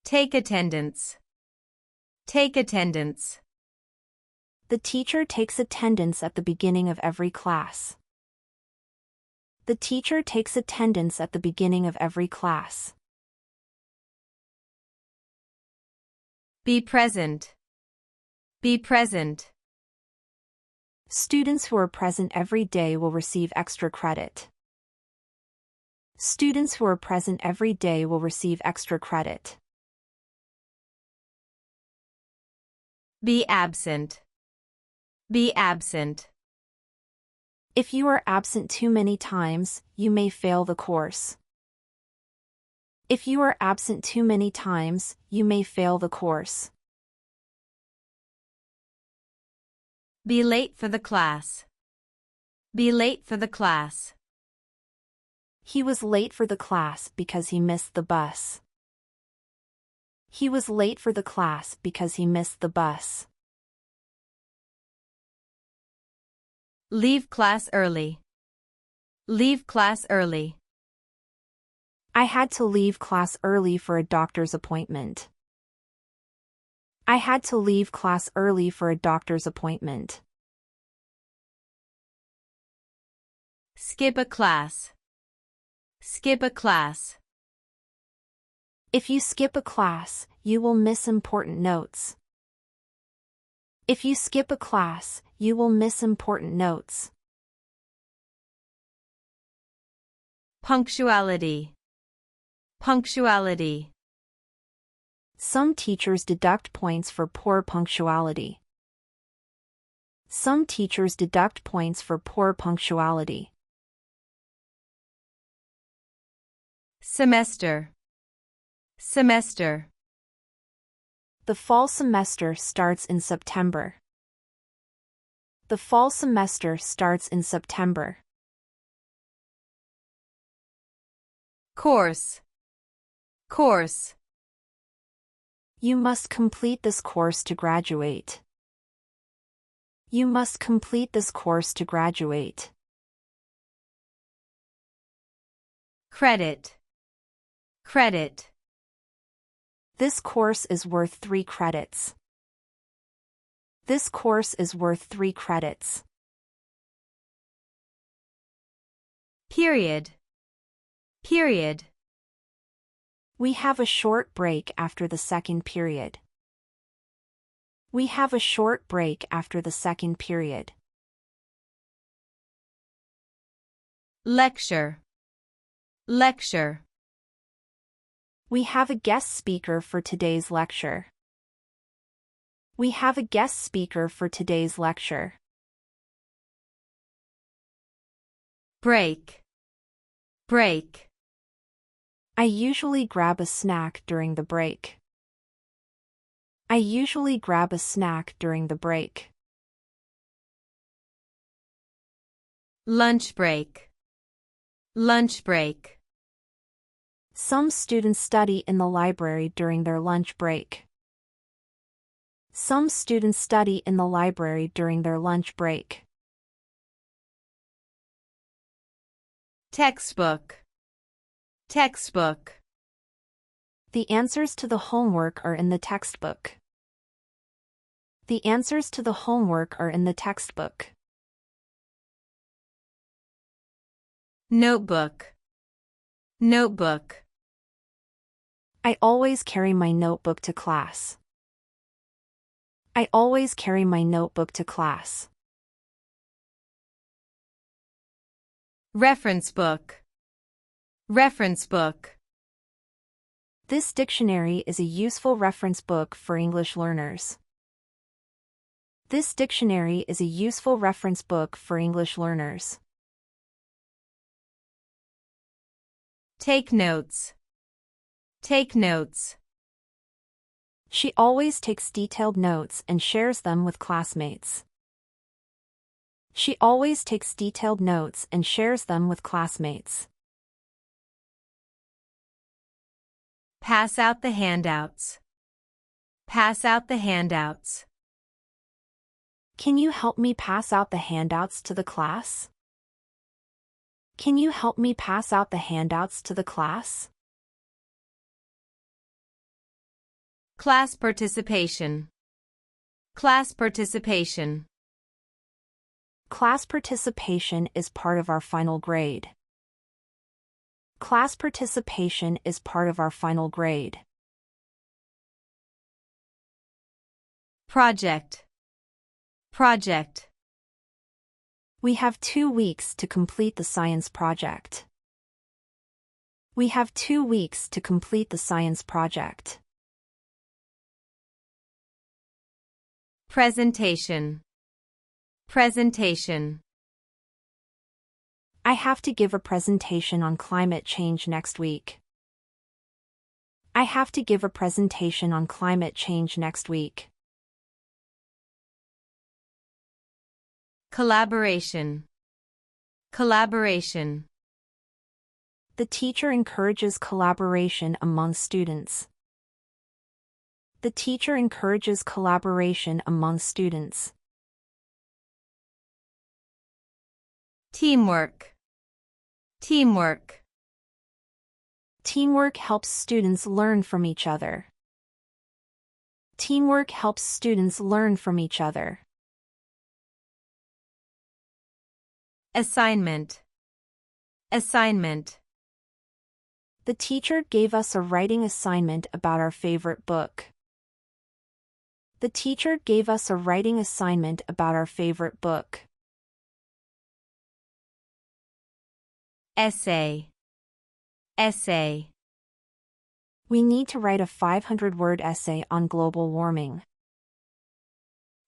Take attendance. Take attendance. The teacher takes attendance at the beginning of every class. The teacher takes attendance at the beginning of every class. Be present. Be present. Students who are present every day will receive extra credit. Students who are present every day will receive extra credit. Be absent. Be absent. If you are absent too many times, you may fail the course. If you are absent too many times, you may fail the course. Be late for the class. Be late for the class. He was late for the class because he missed the bus. He was late for the class because he missed the bus. Leave class early. Leave class early. I had to leave class early for a doctor's appointment. I had to leave class early for a doctor's appointment. Skip a class. Skip a class. If you skip a class, you will miss important notes. If you skip a class, you will miss important notes. Punctuality. Punctuality. Some teachers deduct points for poor punctuality. Some teachers deduct points for poor punctuality. Semester. Semester. The fall semester starts in September. The fall semester starts in September. Course. Course. You must complete this course to graduate. You must complete this course to graduate. Credit. Credit. This course is worth 3 credits. This course is worth 3 credits. Period. Period. We have a short break after the second period. We have a short break after the second period. Lecture. Lecture. We have a guest speaker for today's lecture. We have a guest speaker for today's lecture. Break. Break. I usually grab a snack during the break. I usually grab a snack during the break. Lunch break. Lunch break. Some students study in the library during their lunch break. Some students study in the library during their lunch break. Textbook. Textbook. The answers to the homework are in the textbook. The answers to the homework are in the textbook. Notebook. Notebook. I always carry my notebook to class. I always carry my notebook to class. Reference book. Reference book. This dictionary is a useful reference book for English learners. This dictionary is a useful reference book for English learners. Take notes. Take notes. She always takes detailed notes and shares them with classmates. She always takes detailed notes and shares them with classmates. Pass out the handouts. Pass out the handouts. Can you help me pass out the handouts to the class? Can you help me pass out the handouts to the class? Class participation. Class participation. Class participation is part of our final grade. Class participation is part of our final grade. Project. Project. We have 2 weeks to complete the science project. We have 2 weeks to complete the science project. Presentation. Presentation. I have to give a presentation on climate change next week. I have to give a presentation on climate change next week. Collaboration. Collaboration. The teacher encourages collaboration among students. The teacher encourages collaboration among students. Teamwork. Teamwork. Teamwork helps students learn from each other. Teamwork helps students learn from each other. Assignment. Assignment. The teacher gave us a writing assignment about our favorite book. The teacher gave us a writing assignment about our favorite book. Essay. Essay. We need to write a 500-word essay on global warming.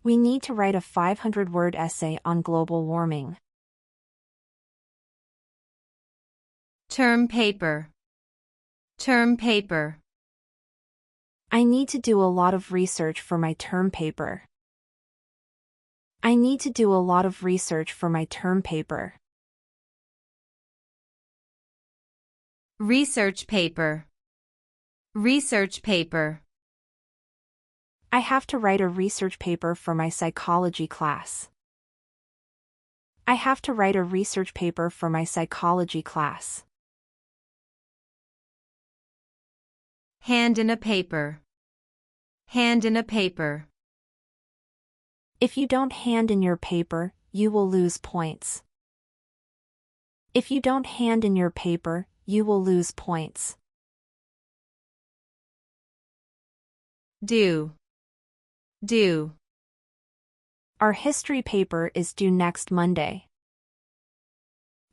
We need to write a 500-word essay on global warming. Term paper. Term paper. I need to do a lot of research for my term paper. I need to do a lot of research for my term paper. Research paper. Research paper. I have to write a research paper for my psychology class. I have to write a research paper for my psychology class. Hand in a paper. Hand in a paper. If you don't hand in your paper, you will lose points. If you don't hand in your paper, you will lose points. Due. Due. Our history paper is due next Monday.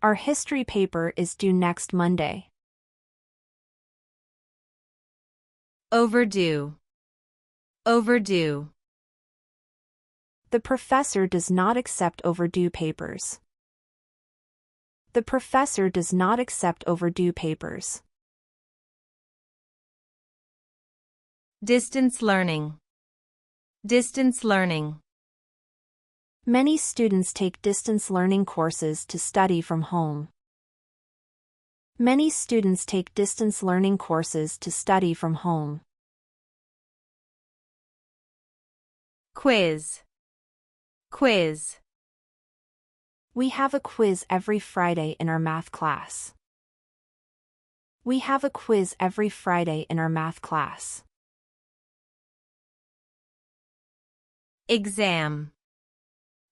Our history paper is due next Monday. Overdue. Overdue. The professor does not accept overdue papers. The professor does not accept overdue papers. Distance learning. Distance learning. Many students take distance learning courses to study from home. Many students take distance learning courses to study from home. Quiz. Quiz. We have a quiz every Friday in our math class. We have a quiz every Friday in our math class. Exam.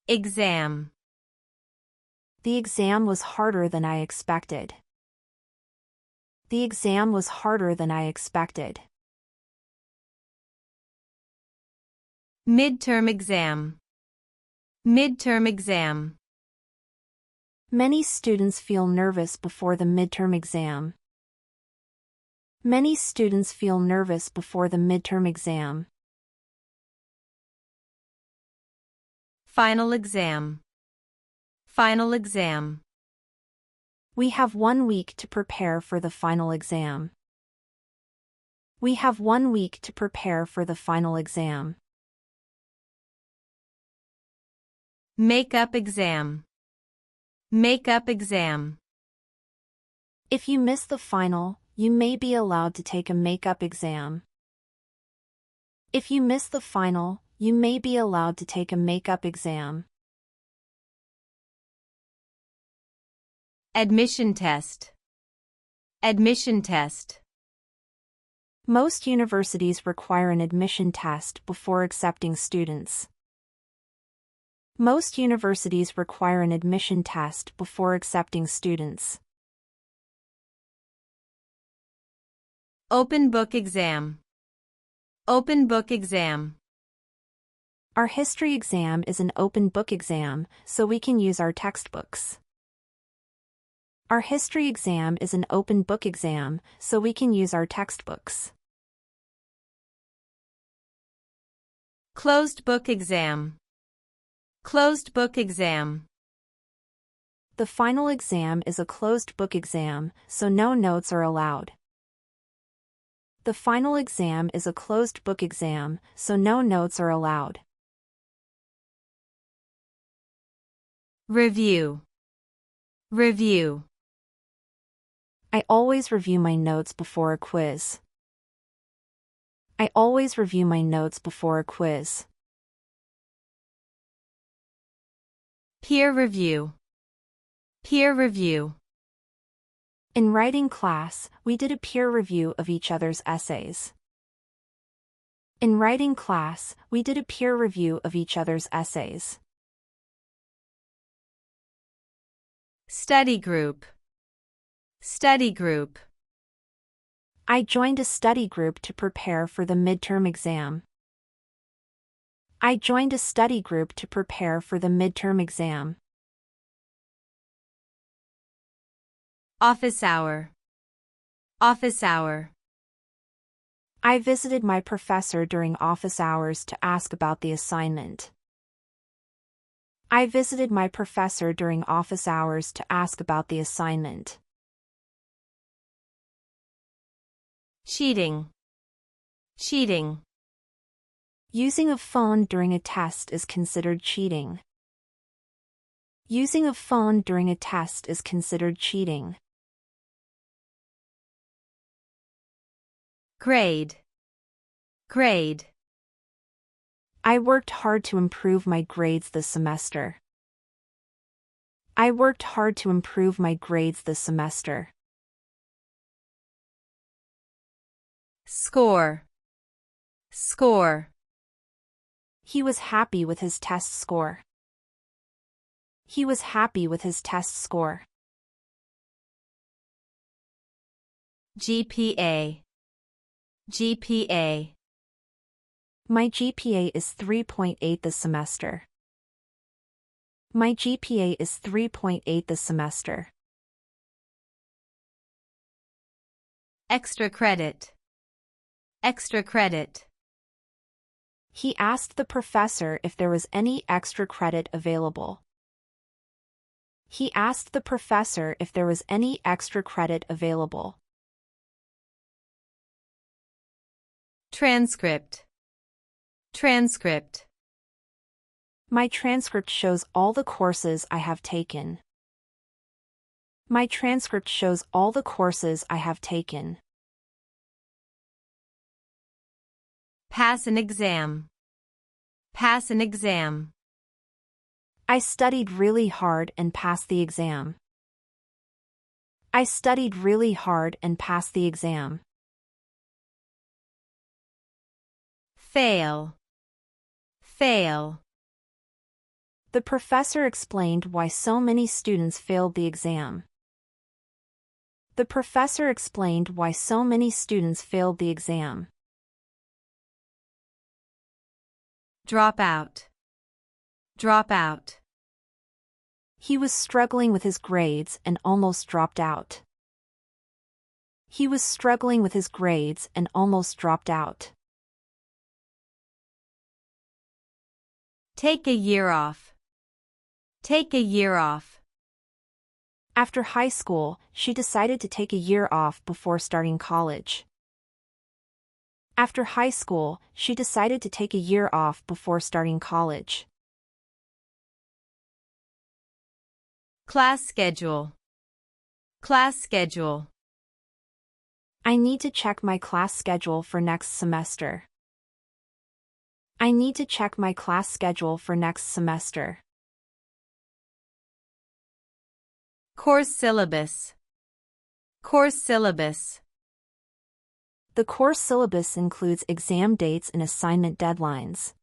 Exam. The exam was harder than I expected. The exam was harder than I expected. Midterm exam. Midterm exam. Many students feel nervous before the midterm exam. Many students feel nervous before the midterm exam. Final exam. Final exam. We have 1 week to prepare for the final exam. We have 1 week to prepare for the final exam. Make-up exam. Make-up exam. If you miss the final, you may be allowed to take a make-up exam. If you miss the final, you may be allowed to take a make-up exam. Admission test. Admission test. Most universities require an admission test before accepting students. Most universities require an admission test before accepting students. Open book exam. Open book exam. Our history exam is an open book exam, so we can use our textbooks. Our history exam is an open book exam, so we can use our textbooks. Closed book exam. Closed book exam. The final exam is a closed book exam, so no notes are allowed. The final exam is a closed book exam, so no notes are allowed. Review. Review. I always review my notes before a quiz. I always review my notes before a quiz. Peer review. Peer review. In writing class, we did a peer review of each other's essays. In writing class, we did a peer review of each other's essays. Study group. Study group. I joined a study group to prepare for the midterm exam. I joined a study group to prepare for the midterm exam. Office hour. Office hour. I visited my professor during office hours to ask about the assignment. I visited my professor during office hours to ask about the assignment. Cheating. Cheating. Using a phone during a test is considered cheating. Using a phone during a test is considered cheating. Grade. Grade. I worked hard to improve my grades this semester. I worked hard to improve my grades this semester. Score. Score. He was happy with his test score. He was happy with his test score. GPA. GPA. My GPA is 3.8 this semester. My GPA is 3.8 this semester. Extra credit. Extra credit. He asked the professor if there was any extra credit available. He asked the professor if there was any extra credit available. Transcript. Transcript. My transcript shows all the courses I have taken. My transcript shows all the courses I have taken. Pass an exam. Pass an exam. I studied really hard and passed the exam. I studied really hard and passed the exam. Fail. Fail. The professor explained why so many students failed the exam. The professor explained why so many students failed the exam. Drop out. Drop out. He was struggling with his grades and almost dropped out. He was struggling with his grades and almost dropped out. Take a year off. Take a year off. After high school, she decided to take a year off before starting college. After high school, she decided to take a year off before starting college. Class schedule. Class schedule. I need to check my class schedule for next semester. I need to check my class schedule for next semester. Course syllabus. Course syllabus. The course syllabus includes exam dates and assignment deadlines.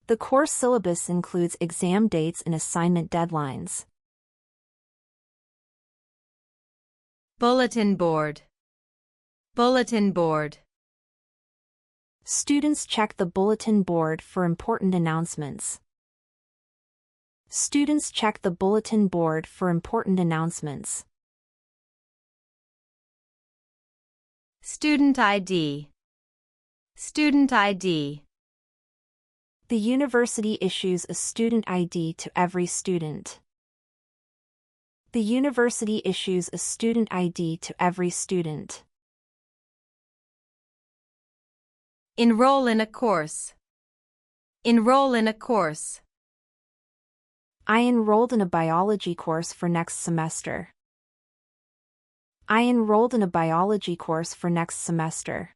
The course syllabus includes exam dates and assignment deadlines. Bulletin board. Bulletin board. Students check the bulletin board for important announcements. Students check the bulletin board for important announcements. Student ID. Student ID. The university issues a student ID to every student. The university issues a student ID to every student. Enroll in a course. Enroll in a course. I enrolled in a biology course for next semester. I enrolled in a biology course for next semester.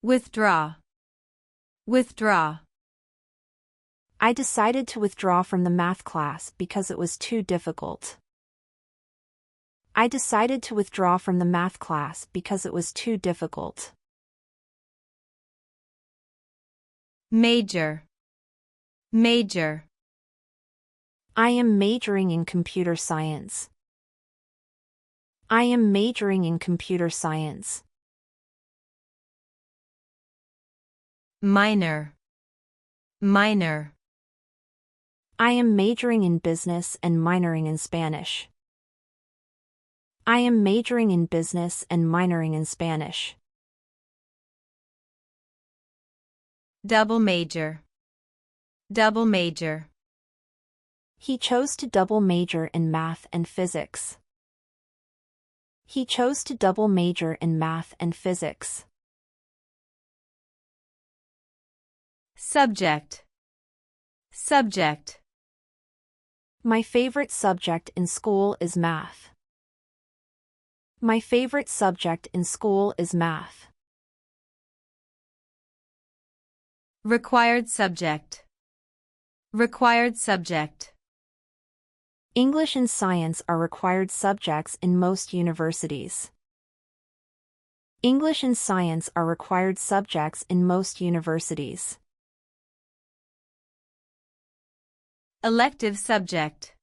Withdraw. Withdraw. I decided to withdraw from the math class because it was too difficult. I decided to withdraw from the math class because it was too difficult. Major. Major. I am majoring in computer science. I am majoring in computer science. Minor. Minor. I am majoring in business and minoring in Spanish. I am majoring in business and minoring in Spanish. Double major. Double major. He chose to double major in math and physics. He chose to double major in math and physics. Subject. Subject. My favorite subject in school is math. My favorite subject in school is math. Required subject. Required subject. English and science are required subjects in most universities. English and science are required subjects in most universities. Elective subject.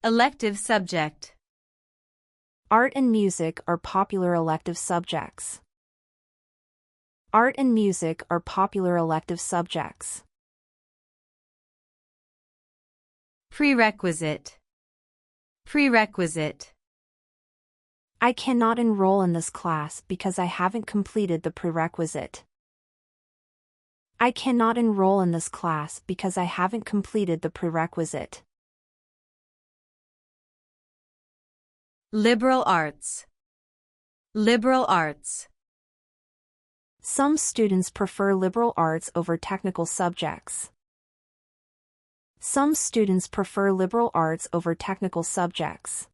Elective subject. Art and music are popular elective subjects. Art and music are popular elective subjects. Prerequisite. Prerequisite. I cannot enroll in this class because I haven't completed the prerequisite. I cannot enroll in this class because I haven't completed the prerequisite. Liberal arts. Liberal arts. Some students prefer liberal arts over technical subjects. Some students prefer liberal arts over technical subjects.